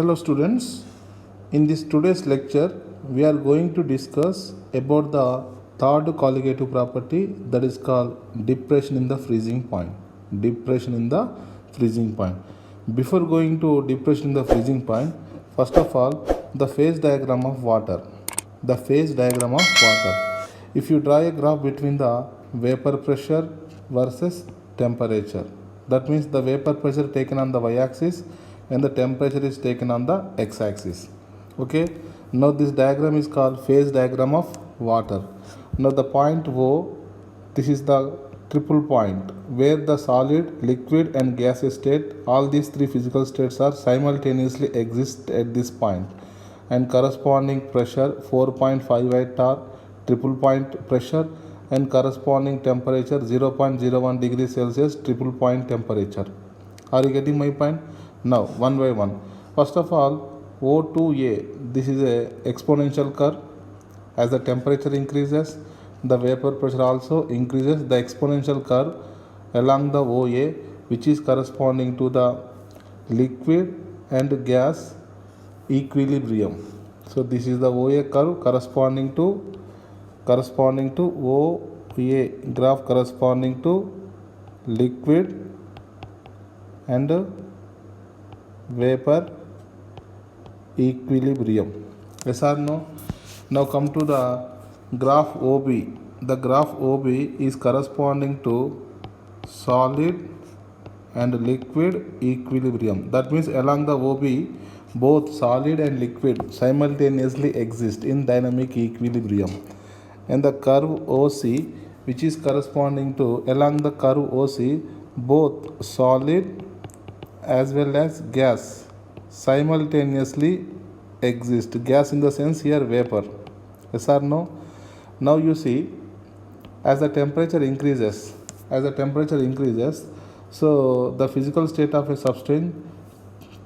Hello students, in this today's lecture we are going to discuss about the third colligative property, that is called depression in the freezing point. Depression in the freezing point. Before going to depression in the freezing point, first of all, the phase diagram of water. The phase diagram of water. If you draw a graph between the vapor pressure versus temperature, that means the vapor pressure taken on the y-axis and the temperature is taken on the x-axis. Okay, now this diagram is called phase diagram of water. Now the point O, this is the triple point where the solid, liquid and gaseous state, all these three physical states are simultaneously exist at this point, and corresponding pressure 4.58 bar, triple point pressure, and corresponding temperature 0.01 degrees Celsius, triple point temperature. Are you getting my point? Now one by one. First of all, O2A, this is a exponential curve. As the temperature increases, the vapor pressure also increases. The exponential curve along the OA, which is corresponding to the liquid and gas equilibrium. So this is the OA curve corresponding to OA graph corresponding to liquid and vapor equilibrium. Yes or no? Now come to the graph OB. The graph OB is corresponding to solid and liquid equilibrium. That means along the OB, both solid and liquid simultaneously exist in dynamic equilibrium. And the curve OC, which is corresponding to, along the curve OC, both solid as well as gas simultaneously exist. Gas in the sense here vapor. Yes or no? Now you see, as the temperature increases, so the physical state of a substance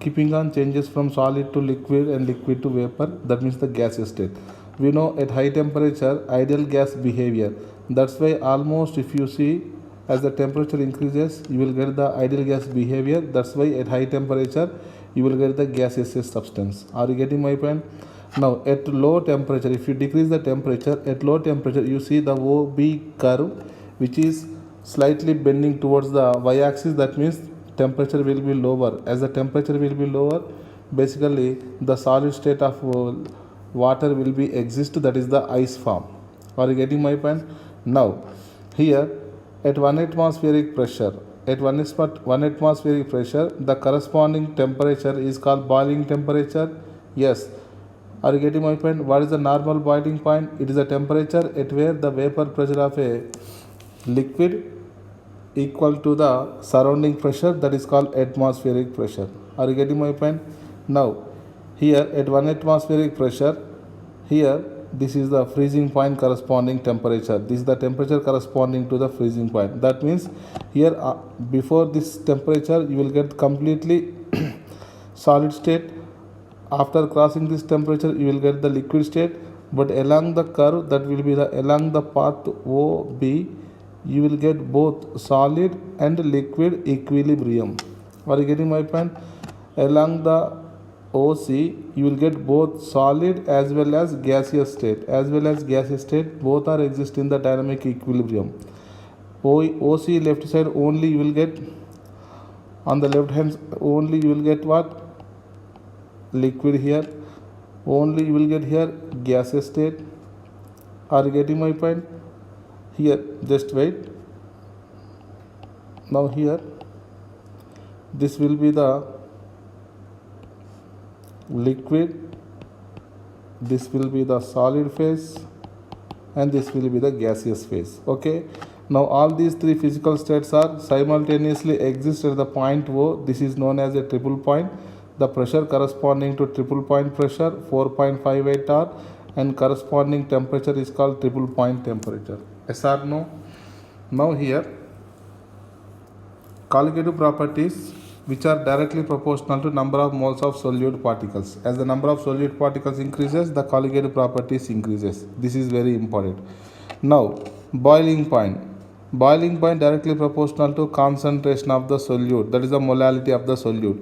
keeping on changes from solid to liquid and liquid to vapor. That means the gaseous state. We know at high temperature ideal gas behavior. That's why almost if you see, as the temperature increases, you will get the ideal gas behavior. That's why at high temperature you will get the gaseous substance. Are you getting my point? Now at low temperature, if you decrease the temperature, at low temperature you see the OB curve, which is slightly bending towards the y-axis. That means temperature will be lower. As the temperature will be lower, basically the solid state of water will be exist, that is the ice form. Are you getting my point? Now here at 1 atmospheric pressure, the corresponding temperature is called boiling temperature. Yes. Are you getting my point? What is the normal boiling point? It is a temperature at where the vapor pressure of a liquid equal to the surrounding pressure, that is called atmospheric pressure. Are you getting my point? Now here at 1 atmospheric pressure, here this is the freezing point corresponding temperature. This is the temperature corresponding to the freezing point. That means here before this temperature you will get completely solid state. After crossing this temperature you will get the liquid state, but along the curve, that will be along the path OB, you will get both solid and liquid equilibrium. Are you getting my point? Along the OC you will get both solid as well as gaseous state. Both are exist in the dynamic equilibrium. OC left side only you will get, on the left hand only you will get what? Liquid. Here only you will get here gaseous state. Are you getting my point? Here just wait. Now here this will be the liquid, this will be the solid phase, and this will be the gaseous phase. Okay, now all these three physical states are simultaneously exist at the point O. This is known as a triple point. The pressure corresponding to triple point pressure 4.58 bar, and corresponding temperature is called triple point temperature. Yes or no? Now here colligative properties, which are directly proportional to number of moles of solute particles. As the number of solute particles increases, the colligative properties increases. This is very important. Now boiling point. Boiling point directly proportional to concentration of the solute, that is the molality of the solute.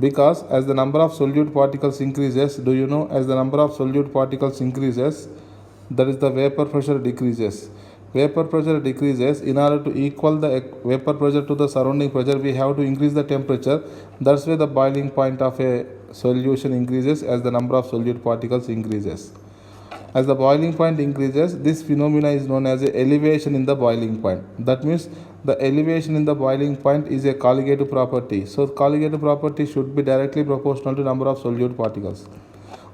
because as the number of solute particles increases, do you know, as the number of solute particles increases, that is the vapor pressure decreases. Vapor pressure decreases. In order to equal the vapor pressure to the surrounding pressure, we have to increase the temperature. That's why the boiling point of a solution increases as the number of solute particles increases. As the boiling point increases, this phenomena is known as a elevation in the boiling point. That means the elevation in the boiling point is a colligative property. So colligative property should be directly proportional to number of solute particles.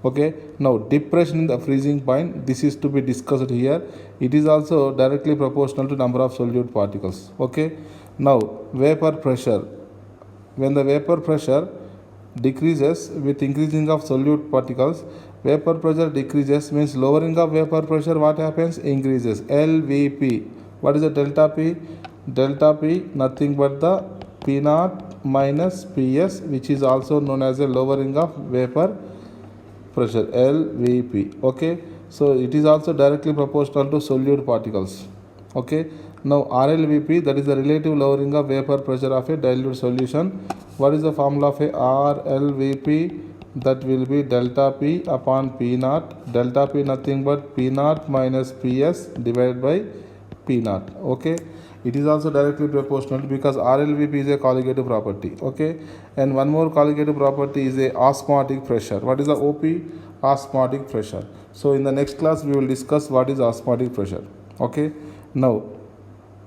Okay, now depression in the freezing point, this is to be discussed here. It is also directly proportional to number of solute particles. Okay, now vapor pressure. When the vapor pressure decreases with increasing of solute particles, vapor pressure decreases means lowering of vapor pressure, what happens? Increases. LVP. What is the delta P? Delta P nothing but the P naught minus PS, which is also known as a lowering of vapor pressure, LVP. Okay, so it is also directly proportional to solute particles. Okay, now RLVP, that is the relative lowering of vapor pressure of a dilute solution. What is the formula of a RLVP? That will be delta P upon P naught. Delta P nothing but P naught minus PS divided by P naught. Okay, it is also directly proportional because RLVP is a colligative property. Okay, and one more colligative property is a osmotic pressure. What is the OP? Osmotic pressure. So in the next class we will discuss what is osmotic pressure. Okay, now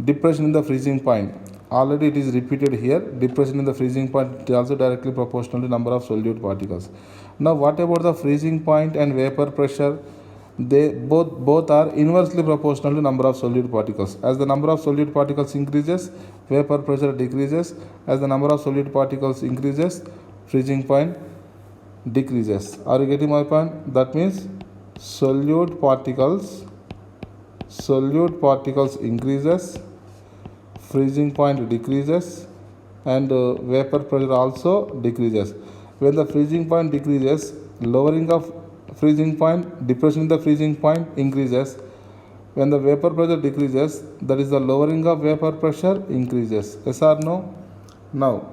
depression in the freezing point. Already it is repeated here. Depression in the freezing point is also directly proportional to number of solute particles. Now what about the freezing point and vapor pressure? They both are inversely proportional to number of solute particles. As the number of solute particles increases, vapor pressure decreases. As the number of solute particles increases, freezing point decreases. Are you getting my point? That means solute particles increases, freezing point decreases, and vapor pressure also decreases. When the freezing point decreases, lowering of freezing point, depression in the freezing point increases. When the vapor pressure decreases, that is the lowering of vapor pressure increases. Yes or no? Now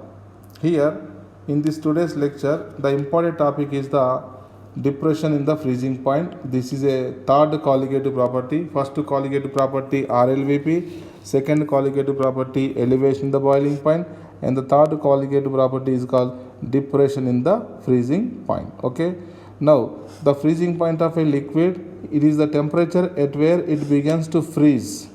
here in this today's lecture, the important topic is the depression in the freezing point. This is a third colligative property. First colligative property RLVP, second colligative property elevation in the boiling point, and the third colligative property is called depression in the freezing point. Okay, now the freezing point of a liquid, it is the temperature at where it begins to freeze.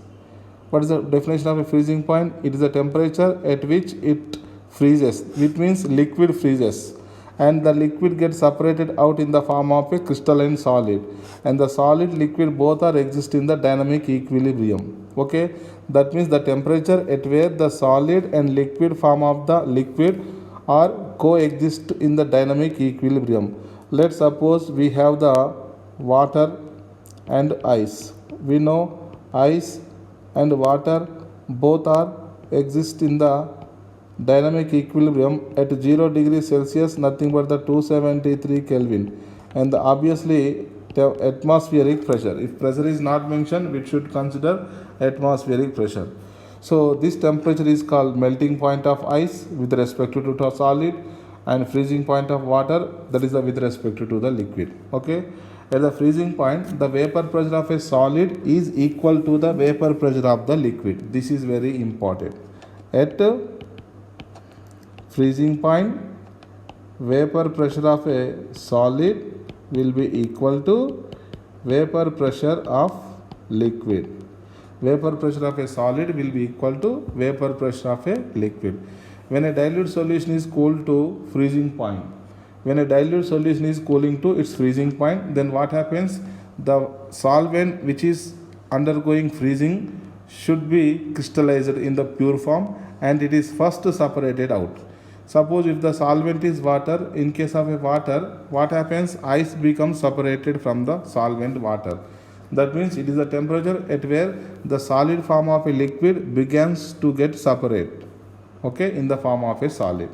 What is the definition of a freezing point? It is the temperature at which it freezes, which means liquid freezes, and the liquid gets separated out in the form of a crystalline solid, and the solid liquid both are exist in the dynamic equilibrium. Okay, that means the temperature at where the solid and liquid form of the liquid are coexist in the dynamic equilibrium. Let's suppose we have the water and ice. We know ice and water both are exist in the dynamic equilibrium at 0 degree Celsius, nothing but the 273 Kelvin, and obviously the atmospheric pressure. If pressure is not mentioned, we should consider atmospheric pressure. So this temperature is called melting point of ice with respect to the solid, and freezing point of water, that is with respect to the liquid. Okay, at the freezing point, the vapor pressure of a solid is equal to the vapor pressure of the liquid. This is very important. At freezing point, vapor pressure of a solid will be equal to vapor pressure of liquid. Vapor pressure of a solid will be equal to vapor pressure of a liquid. When a dilute solution is cooled to freezing point, when a dilute solution is cooling to its freezing point, then what happens? The solvent which is undergoing freezing should be crystallized in the pure form, and it is first separated out. Suppose if the solvent is water, in case of a water, what happens? Ice becomes separated from the solvent water. That means it is the temperature at where the solid form of a liquid begins to get separate, okay, in the form of a solid.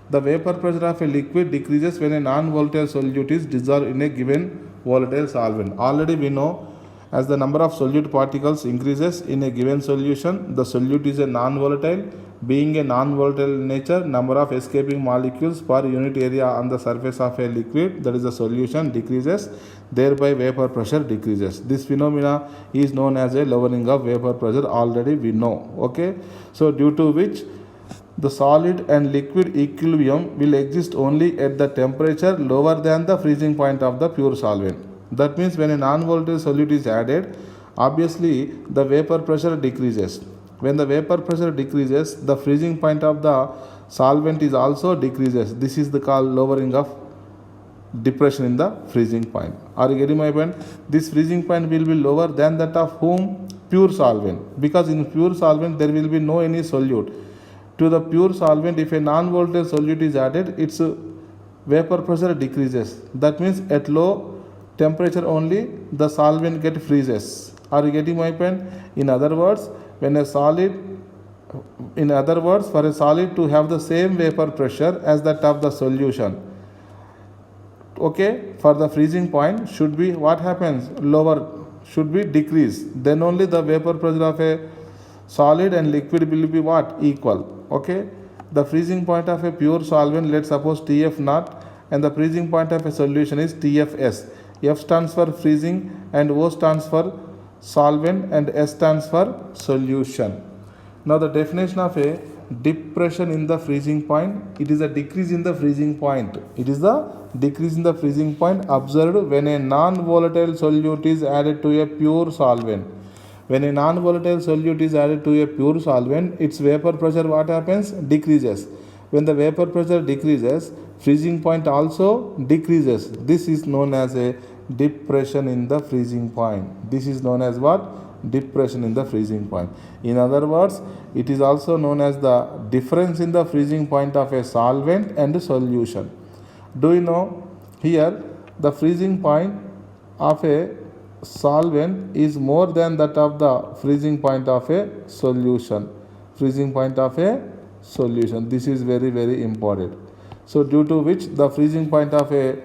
The vapor pressure of a liquid decreases when a non-volatile solute is dissolved in a given volatile solvent. Already we know As the number of solute particles increases in a given solution, the solute is a non-volatile. Being a non-volatile in nature, number of escaping molecules per unit area on the surface of a liquid, that is the solution, decreases, thereby vapor pressure decreases. This phenomena is known as a lowering of vapor pressure, already we know. Okay, so due to which the solid and liquid equilibrium will exist only at the temperature lower than the freezing point of the pure solvent. That means when a non-volatile solute is added, obviously the vapor pressure decreases. When the vapor pressure decreases, the freezing point of the solvent is also decreases. This is the called lowering of depression in the freezing point. Are you getting my point? This freezing point will be lower than that of whom? Pure solvent. Because in pure solvent there will be no any solute. To the pure solvent, if a non-volatile solute is added, its vapor pressure decreases. That means at low temperature only the solvent get freezes. Are you getting my point? In other words, for a solid to have the same vapor pressure as that of the solution, okay, for the freezing point should be what happens? Lower, should be decrease. Then only the vapor pressure of a solid and liquid will be what? Equal. Okay, the freezing point of a pure solvent, let's suppose TF naught, and the freezing point of a solution is TFS. F stands for freezing and O stands for solvent and S stands for solution. Now the definition of a depression in the freezing point, it is a decrease in the freezing point. It is the decrease in the freezing point observed when a non-volatile solute is added to a pure solvent. When a non-volatile solute is added to a pure solvent, its vapor pressure what happens? Decreases. When the vapor pressure decreases, freezing point also decreases. This is known as a depression in the freezing point. This is known as what? Depression in the freezing point. In other words, it is also known as the difference in the freezing point of a solvent and a solution. Do you know here the freezing point of a solvent is more than that of the freezing point of a solution. Freezing point of a solution. This is very, very important. So due to which the freezing point of a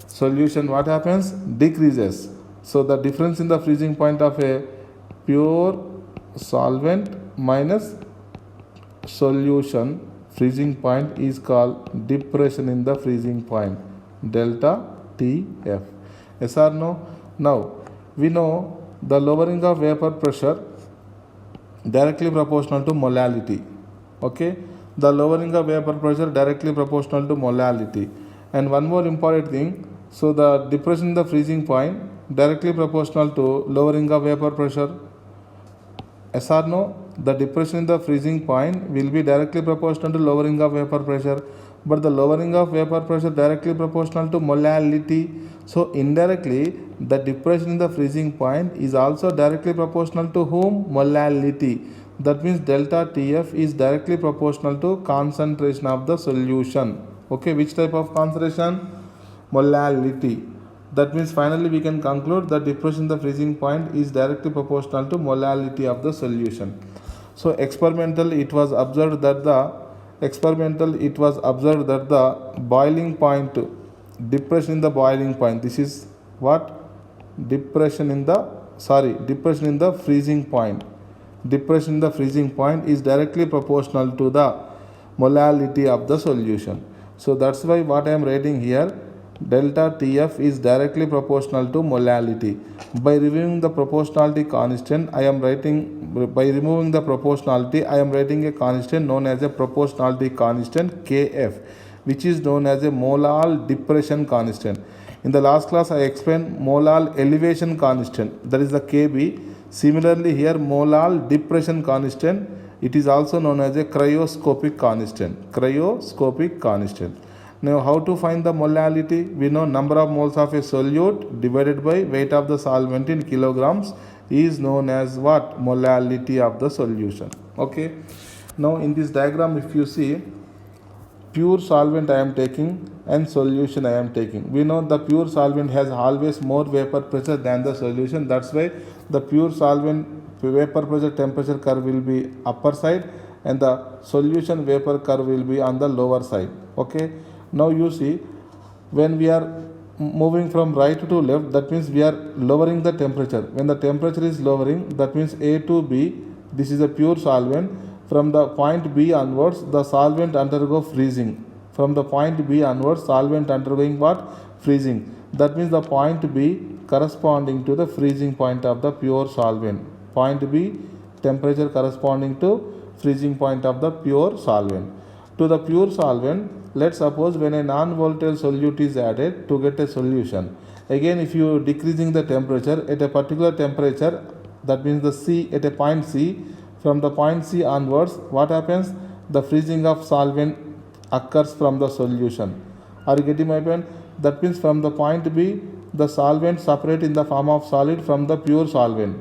solution what happens? Decreases. So the difference in the freezing point of a pure solvent minus solution freezing point is called depression in the freezing point, delta TF. Yes or no? Now we know the lowering of vapor pressure directly proportional to molality. Okay, the lowering of vapor pressure directly proportional to molality. And one more important thing, so the depression in the freezing point directly proportional to lowering of vapor pressure. Yes or no? The depression in the freezing point will be directly proportional to lowering of vapor pressure, but the lowering of vapor pressure directly proportional to molality. So indirectly the depression in the freezing point is also directly proportional to whom? Molality. That means delta TF is directly proportional to concentration of the solution. Okay, which type of concentration? Molality. That means finally we can conclude that depression in the freezing point is directly proportional to molality of the solution. So experimentally it was observed that the boiling point, depression in the boiling point, this is what? Depression in the freezing point. Depression in the freezing point is directly proportional to the molality of the solution. So that's why what I am writing here, delta TF is directly proportional to molality. By removing the proportionality constant, I am writing a constant known as a proportionality constant KF, which is known as a molal depression constant. In the last class I explained molal elevation constant, that is the KB. Similarly here molal depression constant, it is also known as a cryoscopic constant. Now how to find the molality? We know number of moles of a solute divided by weight of the solvent in kilograms is known as what? Molality of the solution. Okay. Now in this diagram if you see, pure solvent I am taking and solution I am taking. We know the pure solvent has always more vapor pressure than the solution. That's why the pure solvent vapor pressure temperature curve will be upper side and the solution vapor curve will be on the lower side. Okay. Now you see, when we are moving from right to left, that means we are lowering the temperature. When the temperature is lowering, that means A to B, this is a pure solvent. From the point B onwards, the solvent undergo freezing. From the point B onwards, solvent undergoing what? Freezing. That means the point B corresponding to the freezing point of the pure solvent. Point B, temperature corresponding to freezing point of the pure solvent. To the pure solvent, let's suppose when a non-volatile solute is added to get a solution. Again, if you decreasing the temperature at a particular temperature, that means the C at a point C, from the point C onwards, what happens? The freezing of solvent occurs from the solution. Are you getting my point? That means from the point B, the solvent separate in the form of solid from the pure solvent.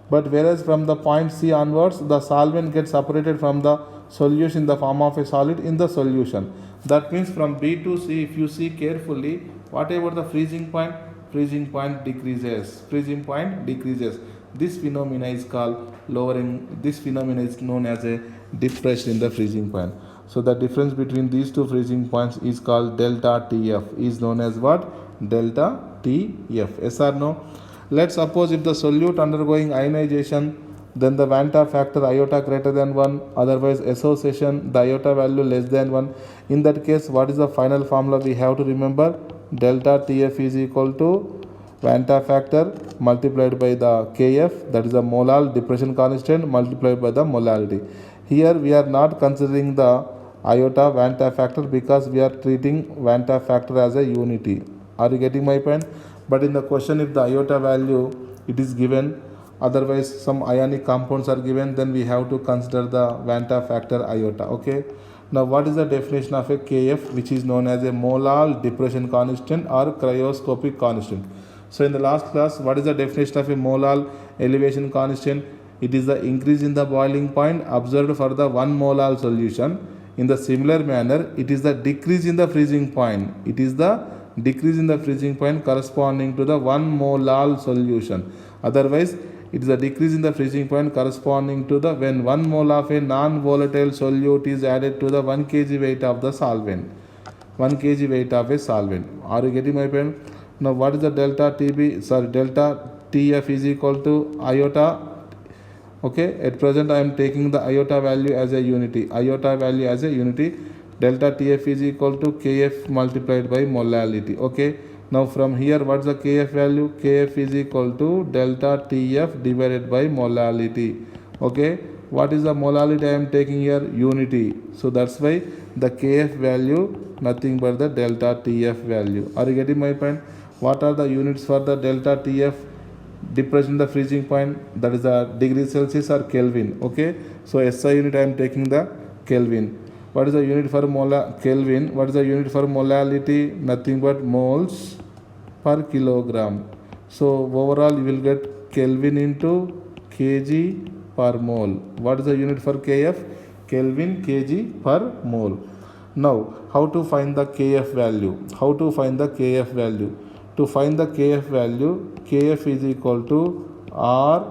But whereas from the point C onwards, the solvent gets separated from the solution in the form of a solid in the solution. That means from B to C, if you see carefully, whatever the freezing point decreases. Freezing point decreases. This phenomena is called lowering. This phenomena is known as a depression in the freezing point. So the difference between these two freezing points is called delta TF. Is known as what? Delta TF. Yes or no? Let's suppose if the solute undergoing ionization, then the Vanta factor iota greater than 1, otherwise association the iota value less than 1. In that case, what is the final formula we have to remember? Delta TF is equal to Vanta factor multiplied by the Kf, that is the molar depression constant, multiplied by the molality. Here we are not considering the iota Vanta factor because we are treating Vanta factor as a unity. Are you getting my point? But in the question, if the iota value it is given, otherwise some ionic compounds are given, then we have to consider the Vanta factor iota. Okay. Now what is the definition of a Kf, which is known as a molar depression constant or cryoscopic constant? So in the last class, what is the definition of a molar elevation constant? It is the increase in the boiling point observed for the 1 molar solution. In the similar manner, it is the decrease in the freezing point. It is the decrease in the freezing point corresponding to the 1 molar solution. Otherwise, it is a decrease in the freezing point corresponding to the when 1 mole of a non-volatile solute is added to the 1 kg weight of the solvent. 1 kg weight of a solvent. Are you getting my point? Now what is the delta TF is equal to iota. Okay, at present I am taking the iota value as a unity. Delta TF is equal to Kf multiplied by molality. Okay. Now from here, what's the Kf value? Kf is equal to delta TF divided by molality. Okay. What is the molality I am taking here? Unity. So that's why the Kf value nothing but the delta TF value. Are you getting my point? What are the units for the delta TF? Depression the freezing point, that is the degree Celsius or Kelvin. Okay. So SI unit I am taking the Kelvin. What is the unit for Kelvin? What is the unit for molality? Nothing but moles per kilogram. So overall you will get Kelvin into kg per mole. What is the unit for Kf? Kelvin kg per mole. Now how to find the Kf value? To find the Kf value, Kf is equal to R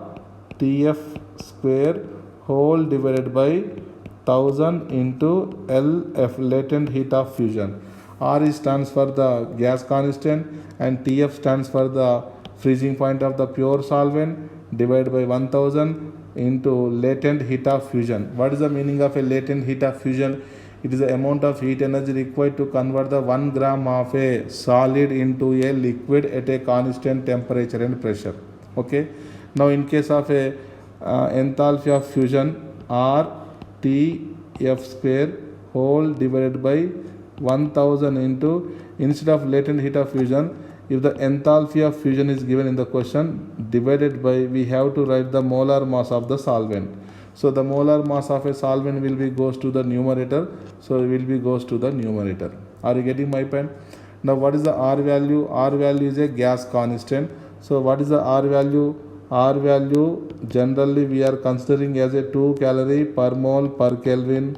Tf square whole divided by 1000 into LF, latent heat of fusion. R stands for the gas constant and Tf stands for the freezing point of the pure solvent, divided by 1000 into latent heat of fusion. What is the meaning of a latent heat of fusion? It is the amount of heat energy required to convert the 1 gram of a solid into a liquid at a constant temperature and pressure. Okay. Now in case of a enthalpy of fusion, R Tf square whole divided by 1000 into, instead of latent heat of fusion, if the enthalpy of fusion is given in the question, divided by, we have to write the molar mass of the solvent. So the molar mass of a solvent will be goes to the numerator. So it will be goes to the numerator. Are you getting my point? Now what is the R value? R value is a gas constant. So what is the R value? R value generally we are considering as a 2 calorie per mole per Kelvin.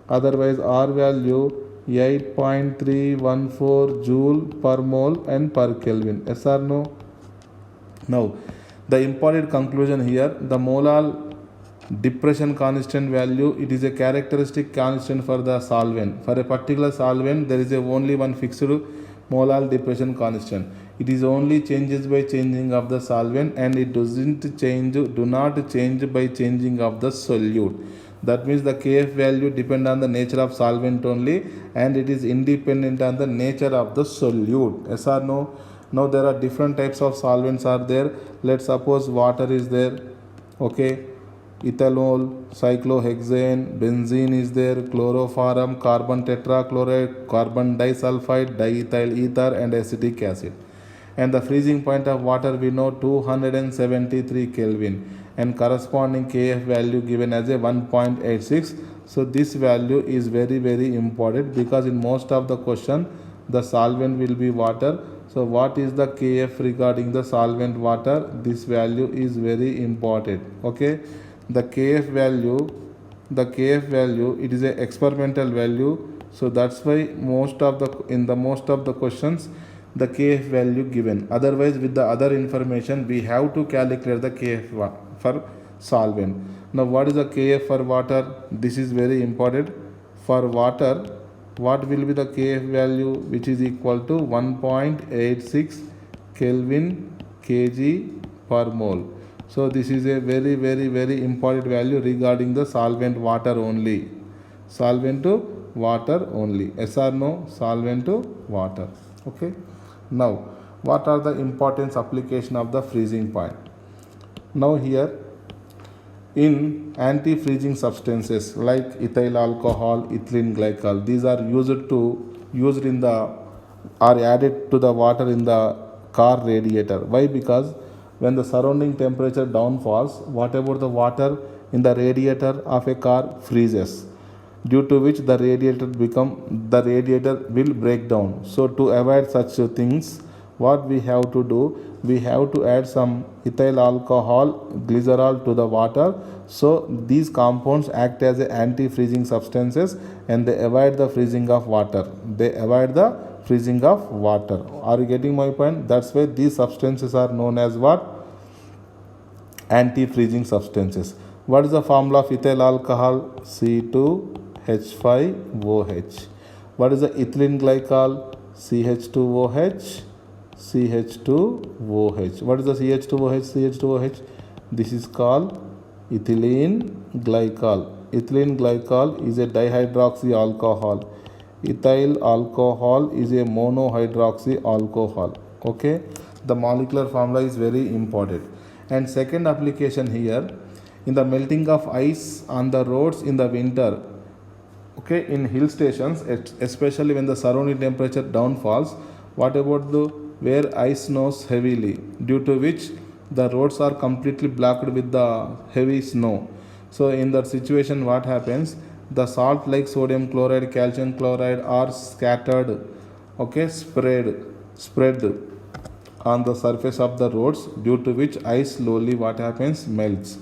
Otherwise R value 8.314 joule per mole and per Kelvin. Yes or no? Now the important conclusion here, the molar depression constant value, it is a characteristic constant for the solvent. For a particular solvent, there is only one fixed molar depression constant. It is only changes by changing of the solvent, and it do not change by changing of the solute. That means the Kf value depend on the nature of solvent only, and it is independent on the nature of the solute. Yes or no? Now there are different types of solvents are there. Let's suppose water is there. Okay, ethanol, cyclohexane, benzene is there, chloroform, carbon tetrachloride, carbon disulfide, diethyl ether, and acetic acid. And the freezing point of water we know 273 Kelvin, and corresponding Kf value given as a 1.86. So this value is very important, because in most of the question the solvent will be water. So what is the Kf regarding the solvent water? This value is very important. Okay, the Kf value, it is a experimental value. So that's why most of the questions the Kf value given. Otherwise, with the other information we have to calculate the Kf for solvent. Now what is the Kf for water? This is very important. For water, what will be the Kf value? Which is equal to 1.86 Kelvin kg per mole. So this is a very important value regarding the solvent water only. Solvent to water only. Yes or no? Solvent to water. Okay. Now, what are the importance application of the freezing point? Now here, in anti-freezing substances like ethyl alcohol, ethylene glycol, these are used in the or added to the water in the car radiator. Why? Because when the surrounding temperature downfalls, whatever the water in the radiator of a car freezes, due to which the radiator will break down. So to avoid such things, what we have to do, we have to add some ethyl alcohol glycerol to the water. So these compounds act as anti-freezing substances, and they avoid the freezing of water. Are you getting my point? That's why these substances are known as what? Anti-freezing substances. What is the formula of ethyl alcohol? C2H5OH. What is the ethylene glycol? CH2OH. What is the CH2OH? This is called ethylene glycol. Ethylene glycol is a dihydroxy alcohol. Ethyl alcohol is a monohydroxy alcohol. Okay, the molecular formula is very important. And second application here, in the melting of ice on the roads in the winter. Okay, in hill stations, especially when the surrounding temperature downfalls, what about where ice snows heavily, due to which the roads are completely blocked with the heavy snow. So in that situation, what happens? The salt like sodium chloride, calcium chloride are scattered, okay, spread on the surface of the roads, due to which ice slowly what happens? Melts.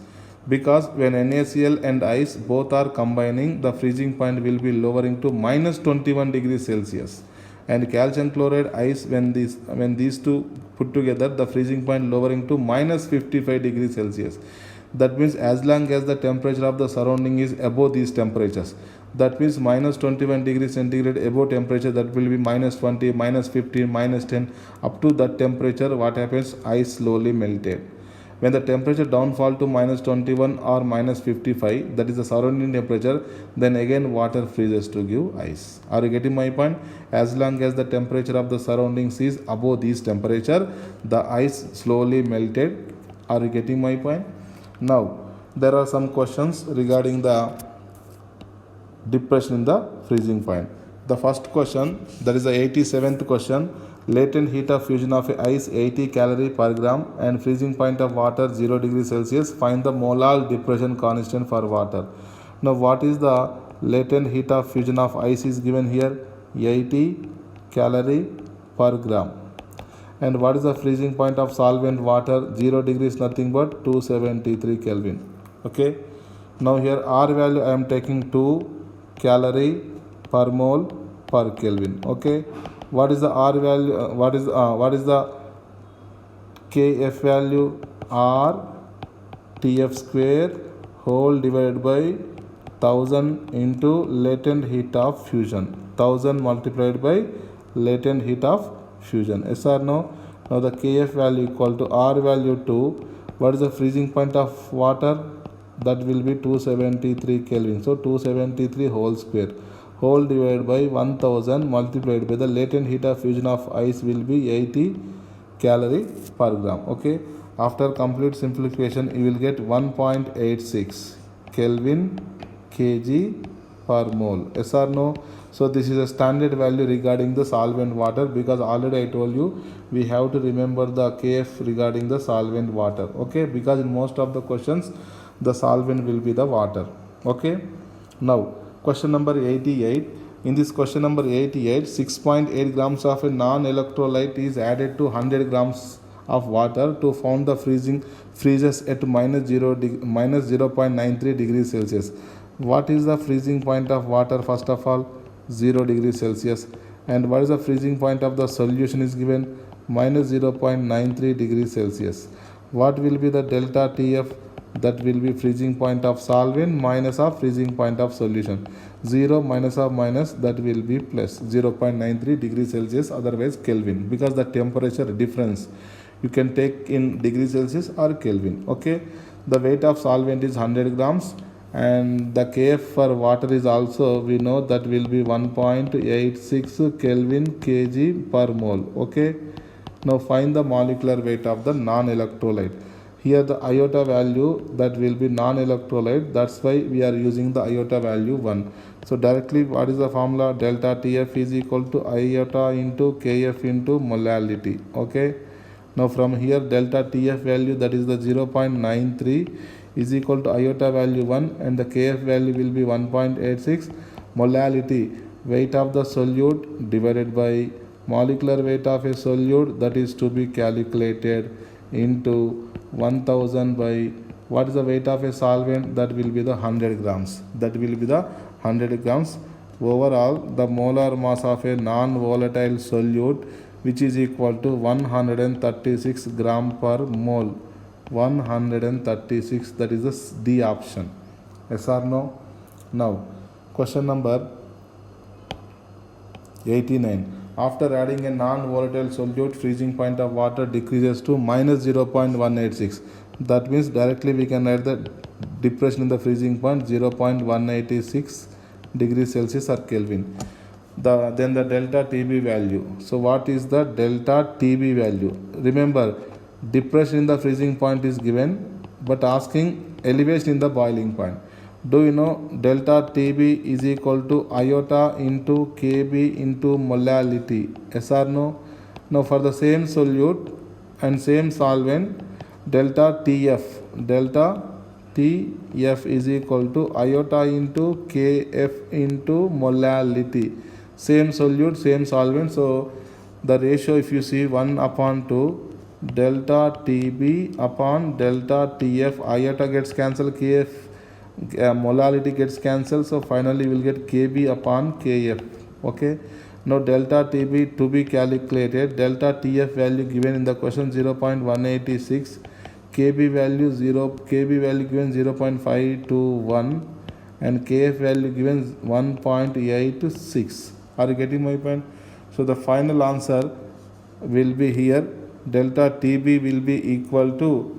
Because when NaCl and ice both are combining, the freezing point will be lowering to minus 21 degrees Celsius. And calcium chloride ice, when these two put together, the freezing point lowering to minus 55 degrees Celsius. That means as long as the temperature of the surrounding is above these temperatures, that means minus 21 degrees centigrade above temperature, that will be minus 20, minus 15, minus 10, up to that temperature, what happens? Ice slowly melted. When the temperature downfall to minus 21 or minus 55, that is the surrounding temperature, then again water freezes to give ice. Are you getting my point? As long as the temperature of the surroundings is above this temperature, the ice slowly melted. Are you getting my point? Now, there are some questions regarding the depression in the freezing point. The first question, that is the 87th question. Latent heat of fusion of ice 80 calorie per gram and freezing point of water 0 degrees Celsius. Find the molar depression constant for water. Now what is the latent heat of fusion of ice is given here? 80 calorie per gram. And what is the freezing point of solvent water? 0 degrees nothing but 273 Kelvin. Okay. Now here R value I am taking 2 calorie per mole per Kelvin. Okay. What is the R value? What is the Kf value? R Tf square whole divided by 1000 into latent heat of fusion. 1000 multiplied by latent heat of fusion. Yes or no? Now the Kf value equal to R value 2. What is the freezing point of water? That will be 273 Kelvin. So 273 whole square, whole divided by 1000 multiplied by the latent heat of fusion of ice will be 80 calorie per gram. Okay, after complete simplification you will get 1.86 Kelvin kg per mole. Yes or no? So this is a standard value regarding the solvent water, because already I told you we have to remember the Kf regarding the solvent water. Okay, because in most of the questions the solvent will be the water. Okay, now question number 88. In this question number 88, 6.8 grams of a non-electrolyte is added to 100 grams of water to found the freezes at minus 0.93 degrees Celsius. What is the freezing point of water? First of all, 0 degrees Celsius. And what is the freezing point of the solution is given? Minus 0.93 degrees Celsius. What will be the delta TF? That will be freezing point of solvent minus of freezing point of solution. 0 minus of minus, that will be plus 0.93 degrees Celsius, otherwise Kelvin, because the temperature difference you can take in degrees Celsius or Kelvin. Okay, the weight of solvent is 100 grams and the Kf for water is also, we know that will be 1.86 Kelvin kg per mole. Okay, now find the molecular weight of the non-electrolyte. Here the iota value, that will be non-electrolyte, that's why we are using the iota value 1. So directly what is the formula? Delta TF is equal to iota into Kf into molality. Okay, now from here delta TF value, that is the 0.93 is equal to iota value 1 and the Kf value will be 1.86. Molality, weight of the solute divided by molecular weight of a solute, that is to be calculated into 1000 by what is the weight of a solvent? That will be the 100 grams. That will be the 100 grams. Overall, the molar mass of a non-volatile solute, which is equal to 136 gram per mole. 136, that is the D option. Yes or no? Now, question number 89. After adding a non-volatile solute, freezing point of water decreases to minus 0.186. That means directly we can add the depression in the freezing point 0.186 degrees Celsius or Kelvin. Then the delta TB value. So what is the delta TB value? Remember, depression in the freezing point is given, but asking elevation in the boiling point. Do you know delta TB is equal to iota into Kb into molality? Yes or no? Now for the same solute and same solvent, delta TF is equal to iota into Kf into molality. Same solute, same solvent. So the ratio, if you see 1/2, delta TB upon delta TF, iota gets cancelled, Kf molality gets cancelled, so finally we will get Kb upon Kf. Okay, now delta TB to be calculated, delta TF value given in the question 0.186, Kb value given 0.521 and Kf value given 1.86. Are you getting my point? So the final answer will be here, delta TB will be equal to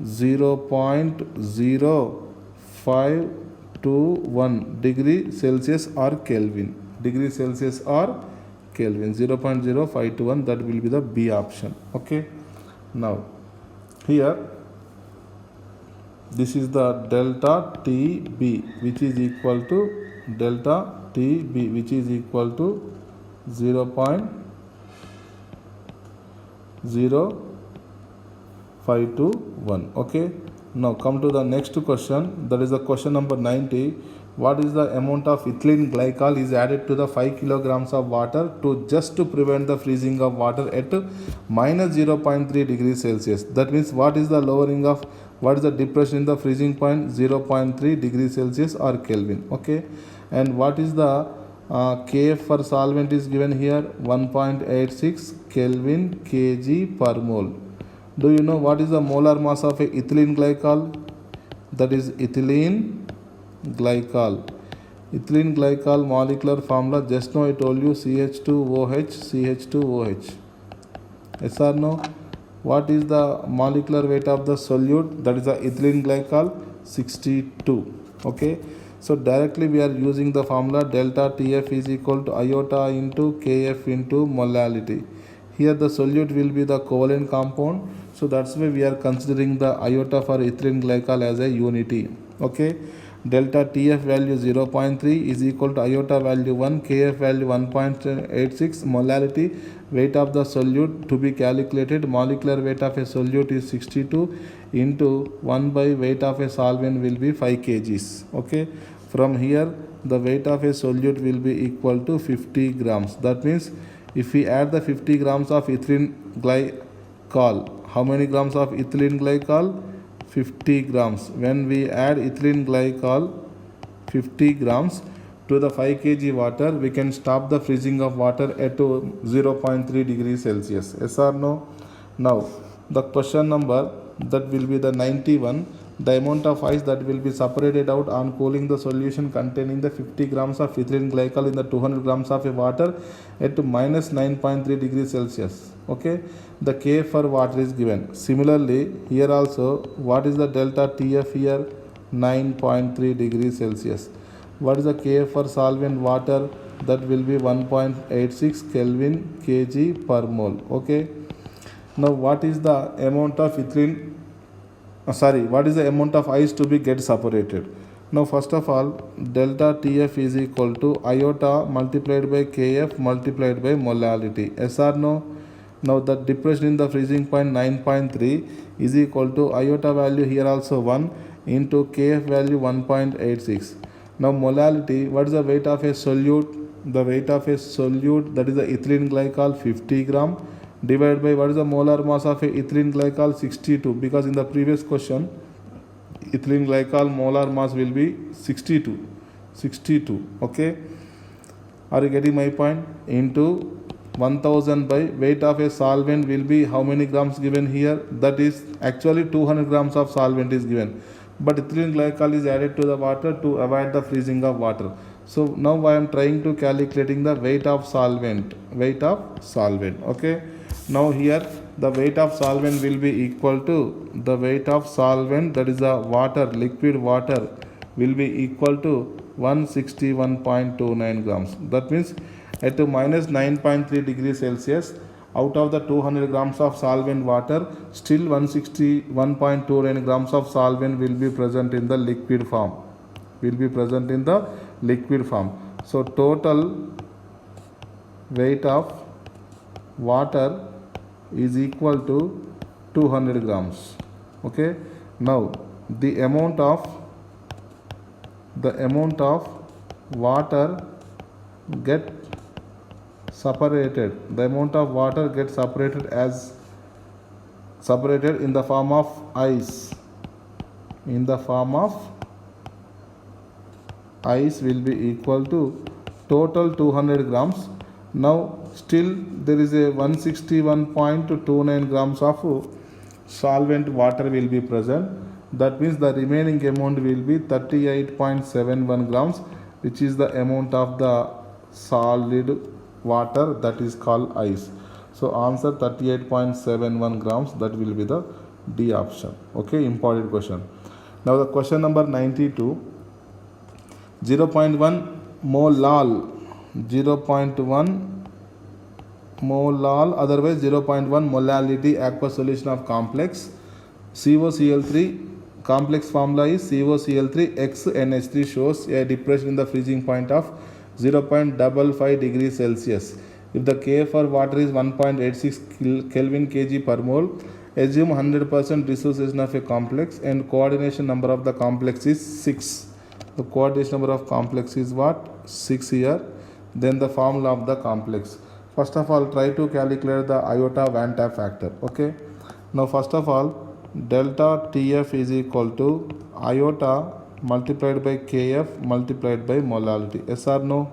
0.0521 degree Celsius or Kelvin. 0.0521, that will be the B option. Okay, now here this is the delta TB, which is equal to 0.0521. Okay, now come to the next question, that is the question number 90. What is the amount of ethylene glycol is added to the 5 kilograms of water to prevent the freezing of water at minus 0.3 degrees Celsius? That means what is the depression in the freezing point? 0.3 degrees Celsius or Kelvin. Okay, and what is the Kf for solvent is given here, 1.86 Kelvin kg per mole. Do you know what is the molar mass of a ethylene glycol? That is ethylene glycol. Ethylene glycol molecular formula, just now I told you CH2OH, CH2OH. Yes or no? What is the molecular weight of the solute? That is the ethylene glycol, 62. Okay. So directly we are using the formula delta TF is equal to iota into KF into molality. Here the solute will be the covalent compound. So that's why we are considering the iota for ethylene glycol as a unity. Okay. Delta TF value 0.3 is equal to iota value 1, KF value 1.86, molality weight of the solute to be calculated. Molecular weight of a solute is 62 into 1 by weight of a solvent will be 5 kgs. Okay. From here the weight of a solute will be equal to 50 grams. That means if we add the 50 grams of ethylene glycol, how many grams of ethylene glycol? 50 grams. When we add ethylene glycol 50 grams to the 5 kg water, we can stop the freezing of water at 0.3 degrees Celsius. Yes or no? Now the question number, that will be the 91. The amount of ice that will be separated out on cooling the solution containing the 50 grams of ethylene glycol in the 200 grams of a water at minus 9.3 degrees Celsius. Okay. The K for water is given. Similarly, here also, what is the delta TF here? 9.3 degrees Celsius. What is the K for solvent water? That will be 1.86 Kelvin kg per mole. Okay. Now what is the amount of ethylene? What is the amount of ice to be get separated? Now first of all, delta TF is equal to iota multiplied by KF multiplied by molality. Yes or no? Now the depression in the freezing point 9.3 is equal to iota value here also 1 into KF value 1.86. Now molality, what is the weight of a solute? The weight of a solute, that is the ethylene glycol, 50 gram, divided by what is the molar mass of a ethylene glycol? 62, because in the previous question ethylene glycol molar mass will be 62. Okay, are you getting my point? Into 1000 by weight of a solvent will be how many grams given here? That is actually 200 grams of solvent is given, but ethylene glycol is added to the water to avoid the freezing of water. So now I am trying to calculating the weight of solvent. Okay. Now here the weight of solvent will be equal to the weight of solvent, that is the water, liquid water, will be equal to 161.29 grams. That means at minus 9.3 degrees Celsius, out of the 200 grams of solvent water, still 161.29 grams of solvent will be present in the liquid form. So total weight of water is equal to 200 grams. Okay. Now the amount of water get separated. The amount of water gets separated in the form of ice. Will be equal to total 200 grams. Now still there is a 161.29 grams of solvent water will be present. That means the remaining amount will be 38.71 grams, which is the amount of the solid water, that is called ice. So answer 38.71 grams, that will be the D option. Okay, important question. Now the question number 92, 0.1 molal, otherwise 0.1 molality aqueous solution of complex COCl3. Complex formula is COCl3 x NH3, shows a depression in the freezing point of 0.55 degrees Celsius. If the K for water is 1.86 Kelvin kg per mole, assume 100% dissociation of a complex and coordination number of the complex is 6. The coordination number of complex is what? 6 here. Then the formula of the complex. First of all, try to calculate the iota Van 't Hoff factor. Okay. Now first of all, delta TF is equal to iota multiplied by KF multiplied by molality. Yes or no?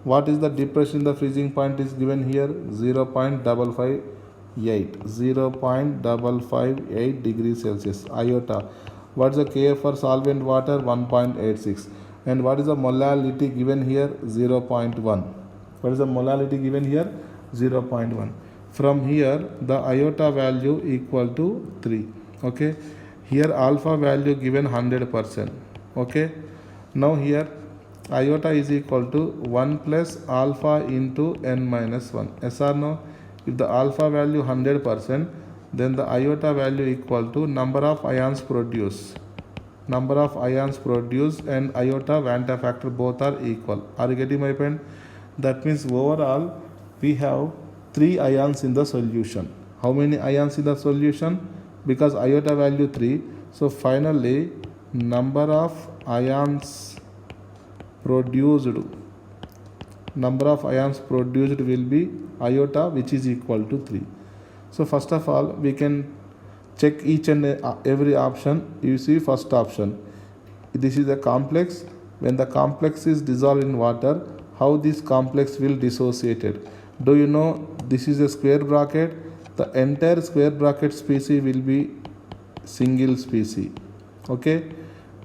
What is the depression in the freezing point is given here? 0.558 degrees Celsius. Iota. What is the KF for solvent water? 1.86. And what is the molality given here? 0.1. What is the molality given here? 0.1. From here the iota value equal to 3. Okay, here alpha value given 100%. Okay, now here iota is equal to 1 plus alpha into n minus 1. Yes or no? If the alpha value 100%, then the iota value equal to number of ions produced. Number of ions produced and iota Vanta factor both are equal. Are you getting my point? That means overall we have 3 ions in the solution. How many ions in the solution? Because iota value 3. So finally number of ions produced will be iota, which is equal to 3. So first of all we can check each and every option. You see first option, this is a complex. When the complex is dissolved in water, how this complex will dissociated? Do you know this is a square bracket? The entire square bracket species will be single species. Okay,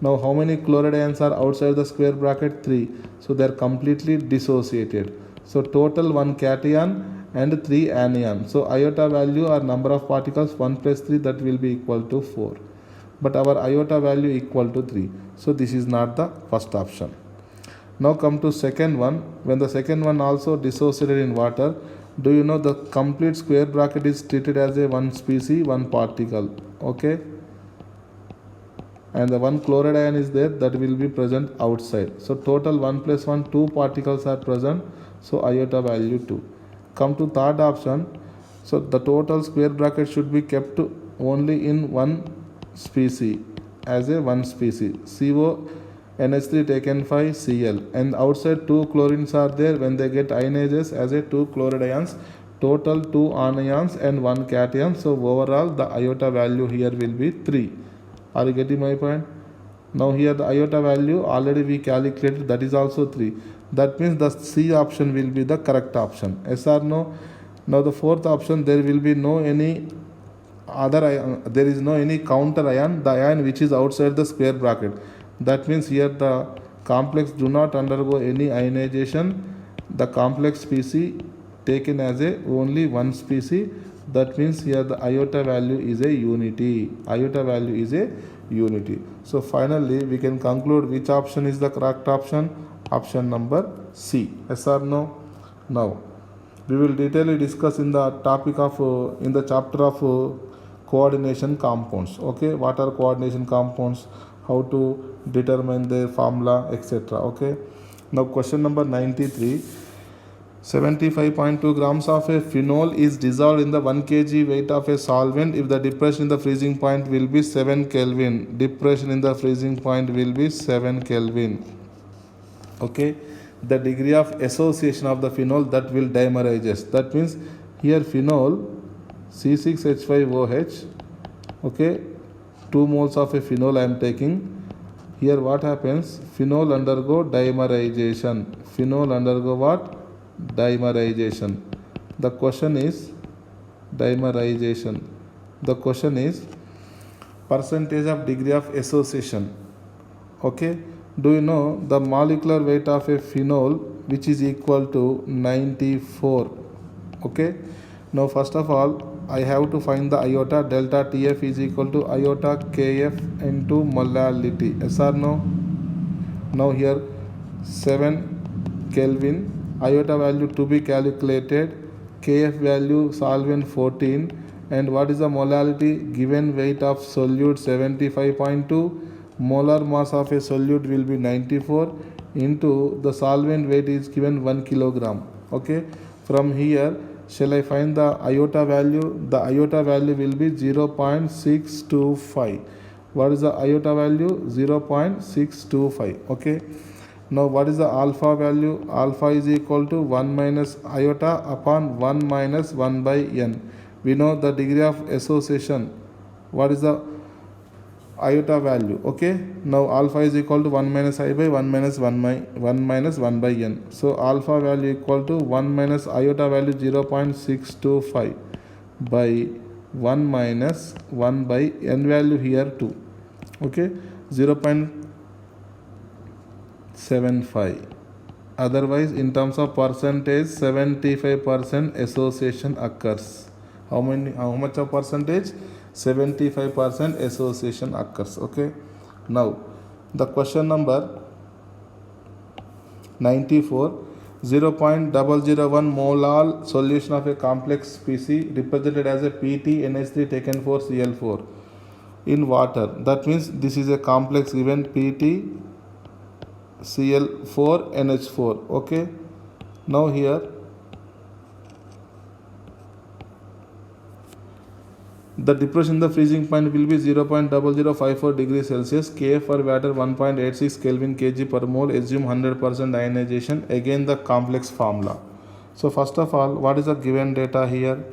now how many chloride ions are outside the square bracket? 3. So they are completely dissociated. So total 1 cation and 3 anion. So iota value or number of particles 1 plus 3, that will be equal to 4. But our iota value equal to 3. So this is not the first option. Now come to second one. When the second one also dissociated in water, do you know the complete square bracket is treated as a 1 species 1 particle. Okay, and the 1 chloride ion is there, that will be present outside. So total 1 plus 1, 2 particles are present. So iota value 2. Come to third option. So the total square bracket should be kept only in 1 species as a 1 species. CO NH3 taken 5 Cl, and outside 2 chlorines are there. When they get ionages as a 2 chloride ions, total 2 anions and 1 cation. So overall the iota value here will be 3. Are you getting my point? Now here the iota value already we calculated, that is also 3. That means the C option will be the correct option. Yes or no? Now the fourth option, there will be no any other ion, there is no any counter ion, the ion which is outside the square bracket. That means here the complex do not undergo any ionization. The complex species taken as a only 1 species. That means here the iota value is a unity. Iota value is a unity. So finally we can conclude which option is the correct option. Option number C. Yes or no? Now we will detailedly discuss in the topic of in the chapter of coordination compounds. Okay, what are coordination compounds, how to determine their formula, etc. Okay, now question number 93. 75.2 grams of a phenol is dissolved in the 1 kg weight of a solvent if the depression in the freezing point will be 7 Kelvin. Depression in the freezing point will be 7 Kelvin. Okay, the degree of association of the phenol, that will dimerizes. That means here phenol C6H5OH. Okay, 2 moles of a phenol I am taking. Here what happens? Phenol undergo dimerization. Phenol undergo what? Dimerization. The question is dimerization. The question is percentage of degree of association. Okay, do you know the molecular weight of a phenol, which is equal to 94? Okay, now first of all I have to find the iota. Delta TF is equal to iota KF into molality. Yes or no? Now here 7 Kelvin, iota value to be calculated, KF value solvent 14, and what is the molality? Given weight of solute 75.2, molar mass of a solute will be 94 into the solvent weight is given 1 kilogram. Okay, from here shall I find the iota value? The iota value will be 0.625. What is the iota value? 0.625. Okay, now what is the alpha value? Alpha is equal to 1 minus iota upon 1 minus 1 by n. We know the degree of association. What is the iota value? Okay, now alpha is equal to 1 minus I by 1 minus 1 minus 1 by n. So alpha value equal to 1 minus iota value 0.625 by 1 minus 1 by n value here 2. Okay, 0. 75. Otherwise, in terms of percentage, 75% association occurs. How much of percentage? 75% association occurs. Okay. Now, the question number 94. 0.001 molar solution of a complex species represented as a PtNH3 taken for Cl4 in water. That means this is a complex given Pt Cl4 NH4. Okay. Now here the depression in the freezing point will be 0.0054 degrees Celsius. Kf for water 1.86 Kelvin kg per mole. Assume 100% ionization. Again the complex formula. So first of all, what is the given data here?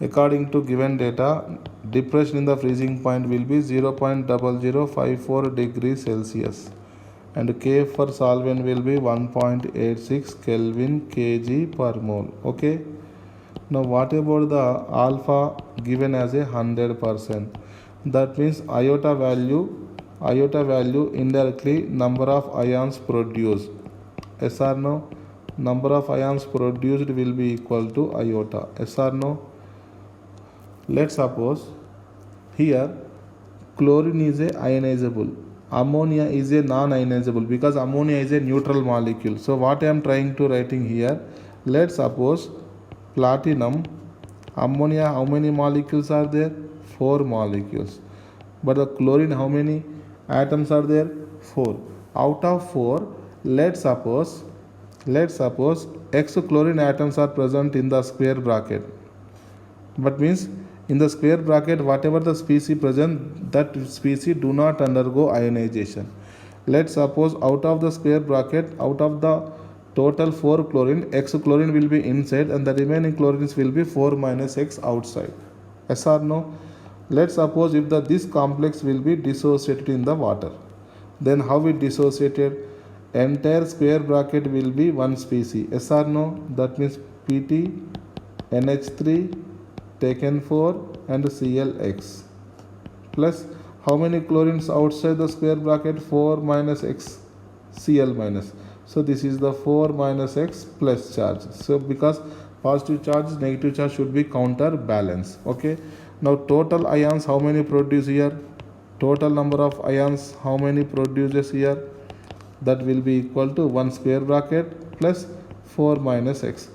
According to given data, depression in the freezing point will be 0.0054 degrees Celsius. And Kf for solvent will be 1.86 Kelvin kg per mole. Okay. Now what about the alpha given as 100%? That means iota value indirectly number of ions produced. Yes or no? Number of ions produced will be equal to iota. Yes or no? Let's suppose here chlorine is a ionizable, ammonia is a non-ionizable because ammonia is a neutral molecule. So what I am trying to writing here, let's suppose platinum, ammonia, how many molecules are there? 4 molecules. But the chlorine, how many atoms are there? 4. Out of 4, let's suppose X chlorine atoms are present in the square bracket. But means in the square bracket, whatever the species present, that species do not undergo ionization. Let's suppose out of the square bracket, out of the total 4 chlorine, X chlorine will be inside and the remaining chlorines will be 4 minus X outside. Yes or no? Let's suppose if this complex will be dissociated in the water. Then how it dissociated? Entire square bracket will be one species. Yes or no? That means Pt NH3 taken 4 and ClX plus how many chlorines outside the square bracket? 4 minus X Cl minus. So this is the 4 minus X plus charge. So because positive charge, negative charge should be counterbalance. Okay. Now total ions how many produce here? Total number of ions how many produces here? That will be equal to 1 square bracket plus 4 minus X.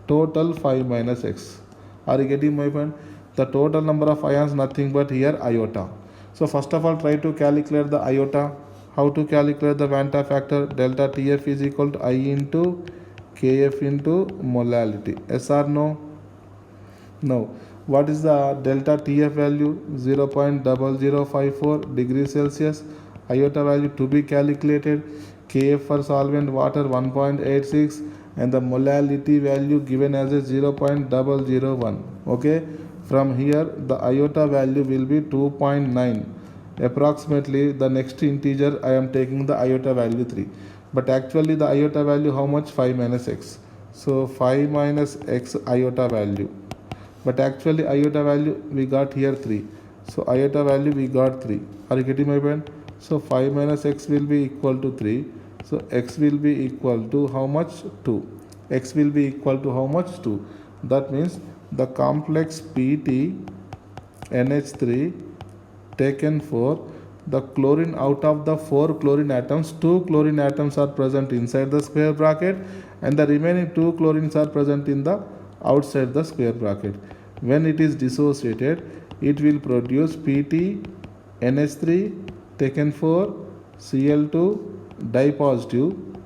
Total 5 minus X. Are you getting my point? The total number of ions nothing but here iota. So first of all try to calculate the iota. How to calculate the Vanta factor? Delta TF is equal to I into Kf into molality. Yes or no? No. What is the delta TF value? 0.0054 degrees Celsius. Iota value to be calculated. Kf for solvent water 1.86 and the molality value given as a 0.001. Okay. From here the iota value will be 2.9. Approximately the next integer I am taking the iota value 3. But actually the iota value how much? 5 minus X. So 5 minus X iota value. But actually iota value we got here 3. So iota value we got 3. Are you getting my point? So 5 minus X will be equal to 3. So X will be equal to how much? 2. X will be equal to how much? 2. That means the complex Pt NH3 taken for the chlorine, out of the 4 chlorine atoms, 2 chlorine atoms are present inside the square bracket and the remaining 2 chlorines are present in the outside the square bracket. When it is dissociated, it will produce Pt NH3 taken for Cl2 dipositive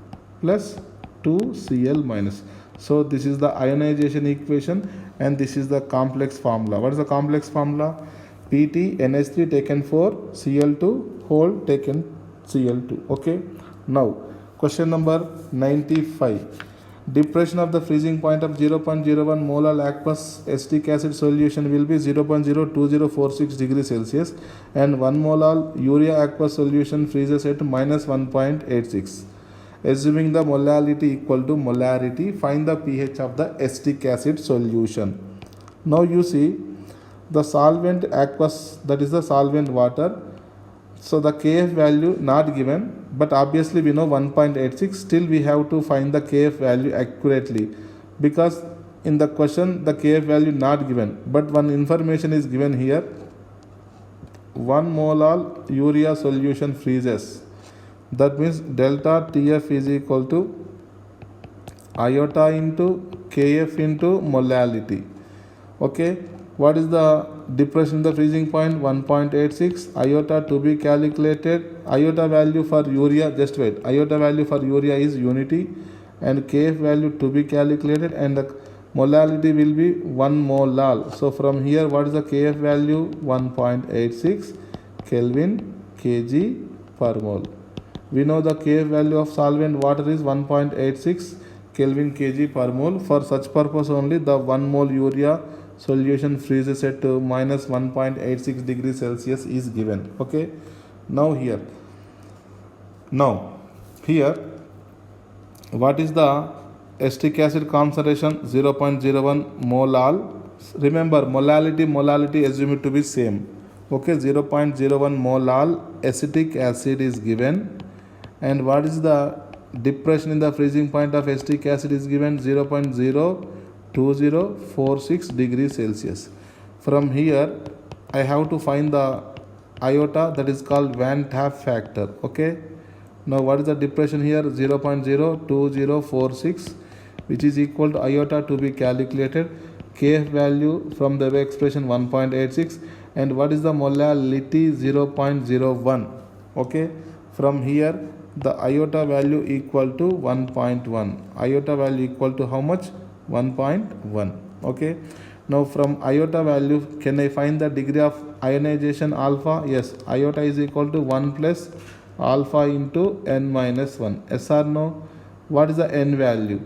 plus 2 Cl minus. So this is the ionization equation and this is the complex formula. What is the complex formula? Pt NH3 taken for Cl2 whole taken Cl2. Okay. Now question number 95. Depression of the freezing point of 0.01 molar aqueous acetic acid solution will be 0.02046 degrees Celsius and 1 molar urea aqueous solution freezes at minus 1.86. Assuming the molality equal to molarity, find the pH of the acetic acid solution. Now you see the solvent aqueous, that is the solvent water. So the Kf value not given, but obviously we know 1.86. Still we have to find the Kf value accurately, because in the question the Kf value not given, but one information is given here. 1 mole urea solution freezes. That means delta Tf is equal to iota into Kf into molality. Okay, what is the depression in the freezing point? 1.86. Iota to be calculated. Iota value for urea, just wait, iota value for urea is unity, and Kf value to be calculated, and the molality will be 1 mole. So from here, what is the Kf value? 1.86 Kelvin kg per mole. We know the Kf value of solvent water is 1.86 Kelvin kg per mole. For such purpose only, the 1 mole urea solution freezes at minus 1.86 degrees Celsius is given. Okay, now here what is the acetic acid concentration? 0.01 mole. Remember, molality assume it to be same. Okay, 0.01 mole acetic acid is given, and what is the depression in the freezing point of acetic acid is given? 0.02046 degrees Celsius. From here I have to find the iota, that is called Van 't Hoff factor. Okay, now what is the depression here? 0.02046, which is equal to iota to be calculated, Kf value from the expression 1.86, and what is the molality? 0.01. okay, from here the iota value equal to 1.1. Iota value equal to how much? 1.1. okay, now from iota value can I find the degree of ionization alpha? Yes, iota is equal to 1 plus alpha into n minus 1. Yes or no? What is the n value?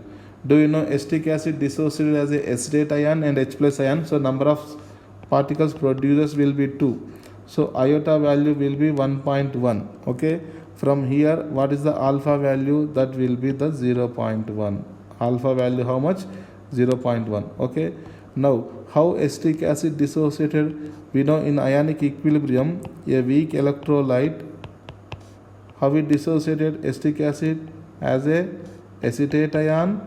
Do you know acetic acid dissociated as a acetate ion and H plus ion, so number of particles produced will be 2, so iota value will be 1.1. okay, from here what is the alpha value? That will be the 0.1. Alpha value how much? 0.1. okay, now how acetic acid dissociated? We know in ionic equilibrium a weak electrolyte, how it dissociated acetic acid? As a acetate ion,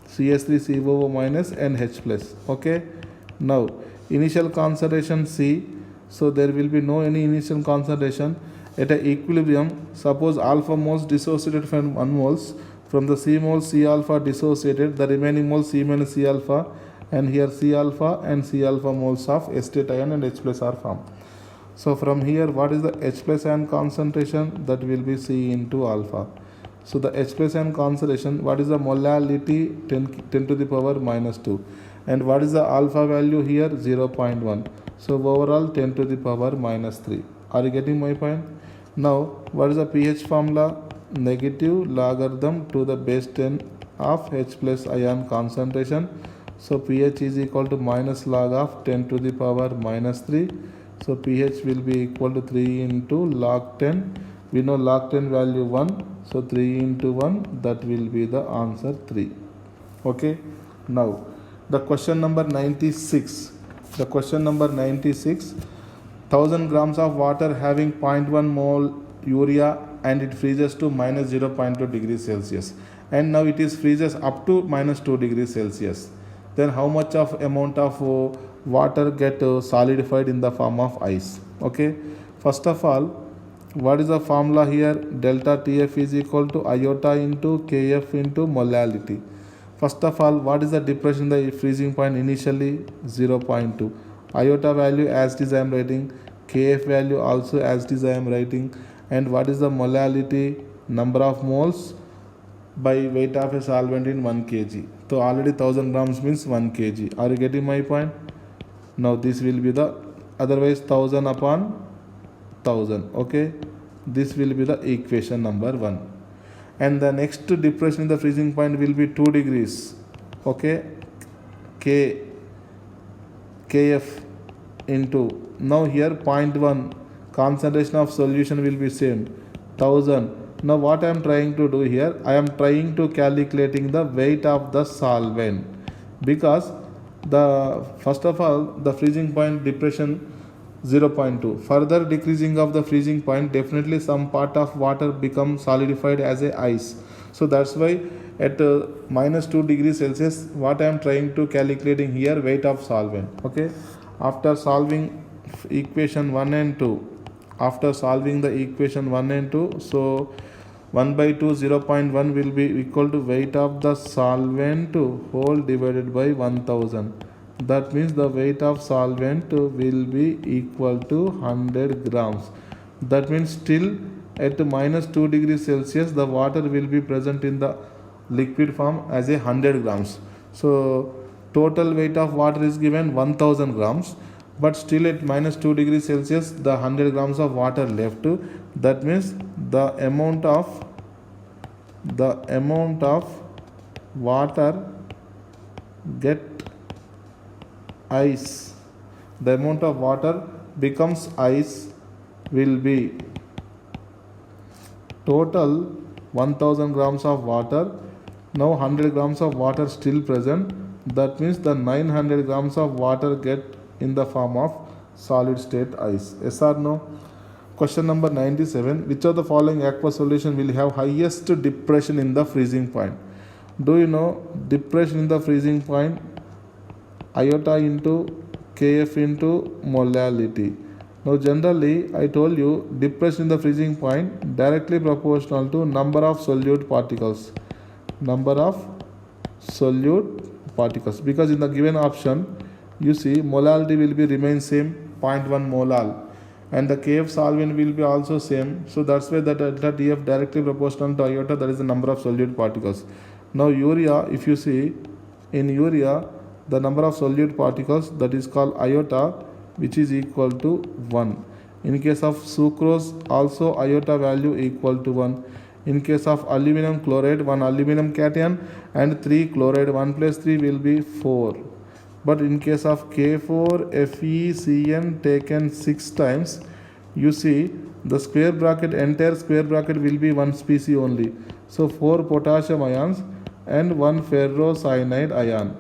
CH3COO minus and H plus. okay, now initial concentration C, so there will be no any initial concentration at a equilibrium. Suppose alpha moles dissociated from 1 moles, from the C mole C alpha dissociated, the remaining mole C minus C alpha, and here C alpha and C alpha moles of acetate ion and H plus are formed. So from here what is the H plus ion concentration? That will be C into alpha. So the H plus ion concentration, what is the molality? 10 to the power minus 2, and what is the alpha value here? 0.1. so overall 10 to the power minus 3. Are you getting my point? Now what is the pH formula? Negative logarithm to the base 10 of H plus ion concentration. So pH is equal to minus log of 10 to the power minus 3. So pH will be equal to 3 into log 10. We know log 10 value 1. So 3 into 1, that will be the answer 3. Okay. Now the question number 96. The question number 96. 1000 grams of water having 0.1 mole urea, and it freezes to minus 0.2 degrees Celsius, and now it is freezes up to minus 2 degrees Celsius. Then how much of amount of water get solidified in the form of ice? Okay, first of all, what is the formula here? Delta Tf is equal to iota into Kf into molality. First of all, what is the depression in the freezing point? Initially 0.2. Iota value as it is I am writing, Kf value also as it is I am writing, and what is the molality? Number of moles by weight of a solvent in 1 kg. So already 1000 grams means 1 kg. Are you getting my point? Now this will be the, otherwise 1000 upon 1000. okay, this will be the equation number 1. And the next depression in the freezing point will be 2 degrees. okay, Kf into, now here 0.1 concentration of solution will be same, 1000. Now what I am trying to do here, I am trying to calculating the weight of the solvent, because the first of all the freezing point depression 0.2. Further decreasing of the freezing point, definitely some part of water becomes solidified as a ice. So that's why at minus 2 degrees Celsius, what I am trying to calculating here, weight of solvent. Okay, after solving equation 1 and 2, after solving the equation 1 and 2, so 1 by 2 0.1 will be equal to weight of the solvent whole divided by 1000. That means the weight of solvent will be equal to 100 grams. That means still at minus 2 degrees Celsius the water will be present in the liquid form as a 100 grams. So total weight of water is given 1000 grams, but still at minus 2 degrees Celsius the 100 grams of water left. That means the amount of water get ice, the amount of water becomes ice will be total 1000 grams of water. Now 100 grams of water still present. That means the 900 grams of water get in the form of solid state ice. Yes or no? Question number 97. Which of the following aqueous solution will have highest depression in the freezing point? Do you know depression in the freezing point? Iota into Kf into molality. Now generally I told you depression in the freezing point directly proportional to number of solute particles. Number of solute particles, because in the given option you see molality will be remain same 0.1 molal and the Kf solvent will be also same. So that's why that delta Tf directly proportional to iota, that is the number of solute particles. Now urea, if you see in urea the number of solute particles, that is called iota, which is equal to 1. In case of sucrose also iota value equal to 1. In case of aluminum chloride, 1 aluminum cation and 3 chloride, 1 plus 3 will be 4. But in case of K4FeCN taken 6 times, you see the square bracket, entire square bracket will be one species only. So 4 potassium ions and 1 ferrocyanide ion.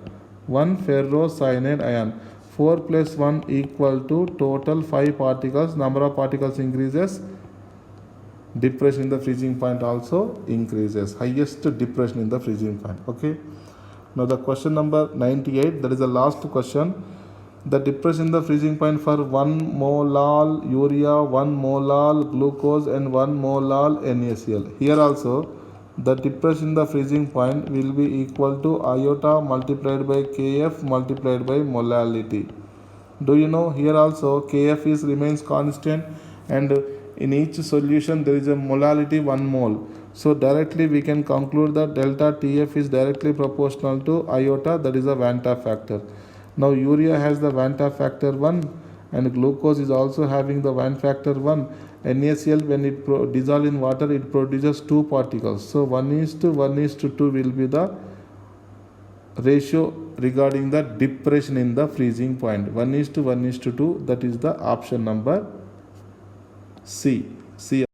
1 ferrocyanide ion. 4 plus 1 equal to total 5 particles. Number of particles increases. Depression in the freezing point also increases. Highest depression in the freezing point. Okay. Now the question number 98, that is the last question. The depression in the freezing point for 1 molal urea, 1 molal glucose and 1 molal NaCl. Here also the depression in the freezing point will be equal to iota multiplied by Kf multiplied by molality. Do you know here also Kf is remains constant and in each solution there is a molality 1 mole. So directly we can conclude that delta Tf is directly proportional to iota, that is a Vanta factor. Now urea has the Vanta factor 1 and glucose is also having the Vanta factor 1. NaCl, when it dissolves in water, it produces 2 particles. So 1:1:2 will be the ratio regarding the depression in the freezing point. 1:1:2, that is the option number C.